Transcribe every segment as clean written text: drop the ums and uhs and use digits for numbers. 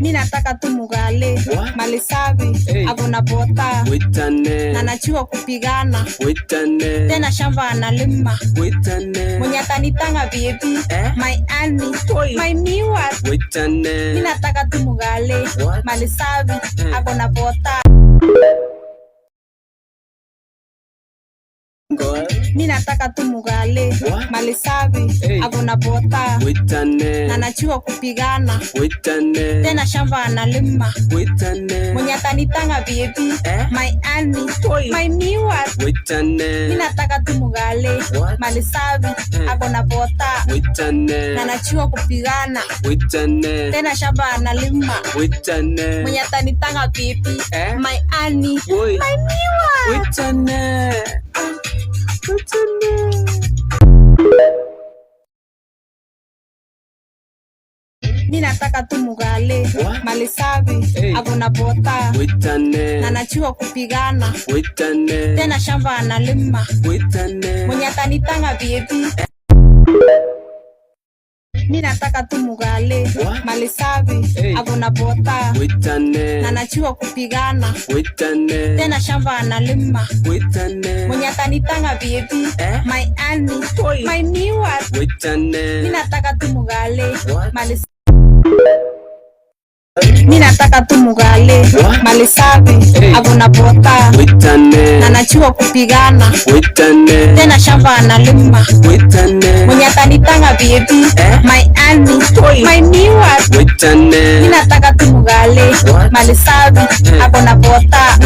Mimi nataka tu mugale mali safi akona bota na najua kupigana tena shamba analima mwenye atanitanga baby my honey my miwa. Mimi nataka tu mugale mali safi akona bota. Mimi nataka tu mugale mali safi akona bota na najua kupigana tena shamba analima mwenye atanitanga baby my honey my miwa. Mimi nataka tu mugale mali safi akona bota na najua kupigana tena shamba analima mwenye atanitanga baby my honey my miwa. Mimi nataka tu mugale mali safi akona bota na najua kupigana tena shamba analima mwenye atanitanga baby. Mimi nataka tu mugale mali safi akona bota na najua kupigana tena shamba analima mwenye atanitanga baby my honey my miwa. Mimi nataka tu mugale mali Mimi nataka tu mugale mali safi akona bota na najua kupigana tena shamba analima mwenye atanitanga baby my honey my miwa. Mimi nataka tu mugale mali safi akona bota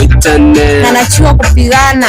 na najua kupigana